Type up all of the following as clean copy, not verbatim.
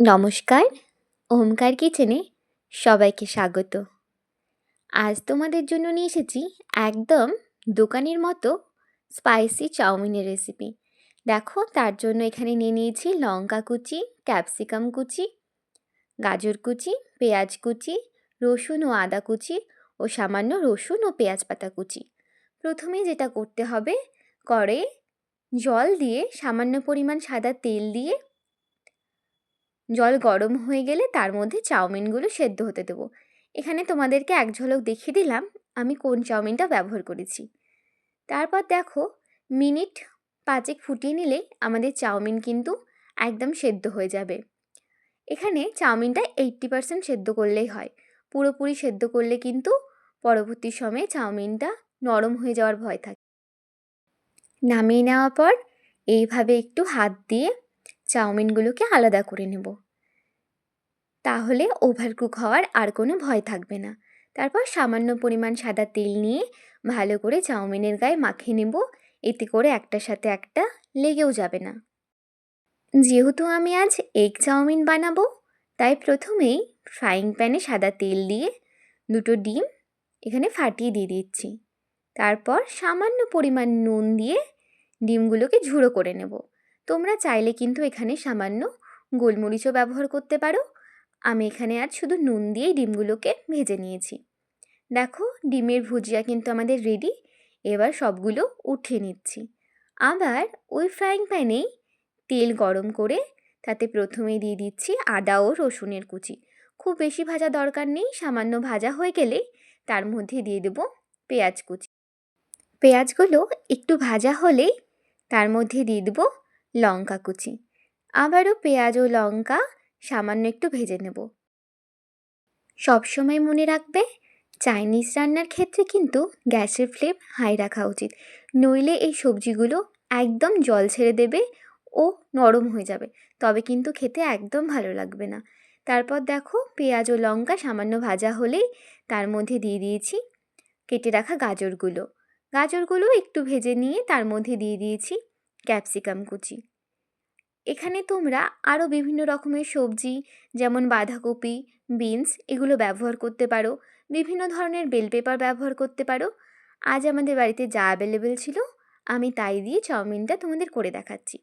নমস্কার, ওমকার কিচেনে সবাইকে স্বাগত। আজ তোমাদের জন্য নিয়ে এসেছি একদম দোকানের মতো স্পাইসি চাউমিনের রেসিপি। দেখো, তার জন্য এখানে নিয়ে নিয়েছি লঙ্কা কুচি, ক্যাপসিকাম কুচি, গাজর কুচি, পেঁয়াজ কুচি, রসুন ও আদা কুচি ও সামান্য রসুন ও পেঁয়াজ পাতা কুচি। প্রথমে যেটা করতে হবে, কড়াইয়ে জল দিয়ে সামান্য পরিমাণ সাদা তেল দিয়ে জল গরম হয়ে গেলে তার মধ্যে চাউমিনগুলো সেদ্ধ হতে দেবো। এখানে তোমাদেরকে এক ঝলক দেখিয়ে দিলাম আমি কোন চাউমিনটা ব্যবহার করেছি। তারপর দেখো, মিনিট 5 ফুটিয়ে নিলেই আমাদের চাউমিন কিন্তু একদম সেদ্ধ হয়ে যাবে। এখানে চাউমিনটা 80% সেদ্ধ করলেই হয়। পুরোপুরি সেদ্ধ করলে কিন্তু পরবর্তী সময়ে চাউমিনটা নরম হয়ে যাওয়ার ভয় থাকে। নামিয়ে নেওয়ার পর এইভাবে একটু হাত দিয়ে চাউমিনগুলোকে আলাদা করে নেব, তাহলে ওভারকুক হওয়ার আর কোনো ভয় থাকবে না। তারপর সামান্য পরিমাণ সাদা তেল নিয়ে ভালো করে চাউমিনের গায়ে মাখিয়ে নেব, এতে করে একটার সাথে একটা লেগেও যাবে না। যেহেতু আমি আজ এগ চাউমিন বানাবো, তাই প্রথমেই ফ্রাইং প্যানে সাদা তেল দিয়ে দুটো ডিম এখানে ফাটিয়ে দিয়ে দিচ্ছি। তারপর সামান্য পরিমাণ নুন দিয়ে ডিমগুলোকে ঝুড়ো করে নেব। তোমরা চাইলে কিন্তু এখানে সামান্য গোলমরিচও ব্যবহার করতে পারো। আমি এখানে আজ শুধু নুন দিয়েই ডিমগুলোকে ভেজে নিয়েছি। দেখো, ডিমের ভুজিয়া কিন্তু আমাদের রেডি। এবার সবগুলো উঠিয়ে নিচ্ছি। আবার ওই ফ্রাইং প্যানেই তেল গরম করে তাতে প্রথমে দিয়ে দিচ্ছি আদা ও রসুনের কুচি। খুব বেশি ভাজা দরকার নেই, সামান্য ভাজা হয়ে গেলেই তার মধ্যে দিয়ে দেব পেঁয়াজ কুচি। পেঁয়াজগুলো একটু ভাজা হলেই তার মধ্যে দিয়ে দেব লঙ্কা কুচি। আবারও পেঁয়াজ ও লঙ্কা সামান্য একটু ভেজে নেব। সবসময় মনে রাখবে, চাইনিজ রান্নার ক্ষেত্রে কিন্তু গ্যাসের ফ্লেম হাই রাখা উচিত, নইলে এই সবজিগুলো একদম জল ছেড়ে দেবে ও নরম হয়ে যাবে, তবে কিন্তু খেতে একদম ভালো লাগবে না। তারপর দেখো, পেঁয়াজ ও লঙ্কা সামান্য ভাজা হলেই তার মধ্যে দিয়ে দিয়েছি কেটে রাখা গাজরগুলো একটু ভেজে নিয়ে তার মধ্যে দিয়ে দিয়েছি ক্যাপসিকাম কুচি। এখানে তোমরা আরও বিভিন্ন রকমের সবজি যেমন বাঁধাকপি, বিনস এগুলো ব্যবহার করতে পারো, বিভিন্ন ধরনের বেল পেপার ব্যবহার করতে পারো। আজ আমাদের বাড়িতে যা অ্যাভেলেবেল ছিল আমি তাই দিয়ে চাউমিনটা তোমাদের করে দেখাচ্ছি।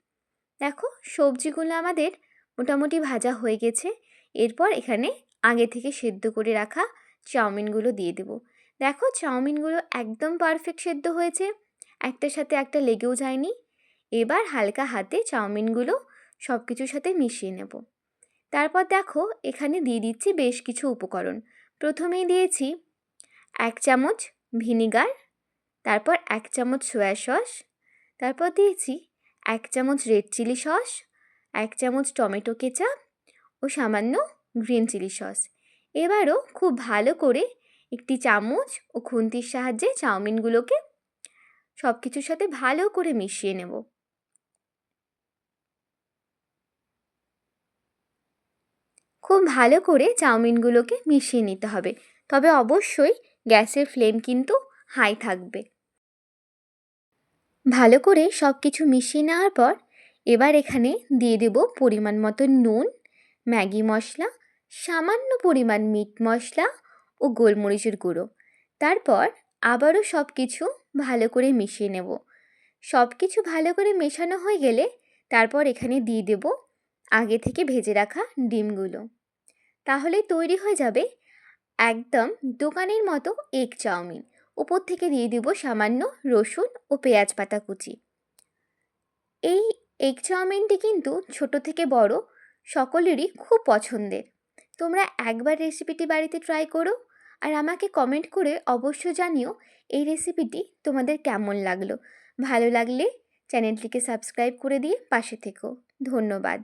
দেখো, সবজিগুলো আমাদের মোটামুটি ভাজা হয়ে গেছে। এরপর এখানে আগে থেকে সেদ্ধ করে রাখা চাউমিনগুলো দিয়ে দেবো। দেখো, চাউমিনগুলো একদম পারফেক্ট সেদ্ধ হয়েছে, একটার সাথে একটা লেগেও যায়নি। এবার হালকা হাতে চাউমিনগুলো সব কিছুর সাথে মিশিয়ে নেব। তারপর দেখো, এখানে দিয়ে দিচ্ছি বেশ কিছু উপকরণ। প্রথমেই দিয়েছি 1 চামচ ভিনিগার, তারপর 1 চামচ সয়া সস, তারপর দিয়েছি 1 চামচ রেড চিলি সস, 1 চামচ টমেটো কেচাপ ও সামান্য গ্রিন চিলি সস। এবারও খুব ভালো করে একটি চামচ ও খুন্তির সাহায্যে চাউমিনগুলোকে সব কিছুর সাথে ভালো করে মিশিয়ে নেব। খুব ভালো করে চাউমিনগুলোকে মিশিয়ে নিতে হবে, তবে অবশ্যই গ্যাসের ফ্লেম কিন্তু হাই থাকবে। ভালো করে সব কিছু মিশিয়ে নেওয়ার পর এবার এখানে দিয়ে দেব পরিমাণ মতো নুন, ম্যাগি মশলা, সামান্য পরিমাণ মিট মশলা ও গোলমরিচের গুঁড়ো। তারপর আবারও সব কিছু ভালো করে মিশিয়ে নেব। সব কিছু ভালো করে মেশানো হয়ে গেলে তারপর এখানে দিয়ে দেব আগে থেকে ভেজে রাখা ডিমগুলো। তাহলে তৈরি হয়ে যাবে একদম দোকানের মতো এগ চাউমিন। উপর থেকে দিয়ে দেব সামান্য রসুন ও পেঁয়াজ পাতা কুচি। এই এগ চাউমিনটি কিন্তু ছোট থেকে বড় সকলেরই খুব পছন্দের। তোমরা একবার রেসিপিটি বাড়িতে ট্রাই করো আর আমাকে কমেন্ট করে অবশ্যই জানিও এই রেসিপিটি তোমাদের কেমন লাগলো। ভালো লাগলে চ্যানেলটিকে সাবস্ক্রাইব করে দিয়ে পাশে থেকো। ধন্যবাদ।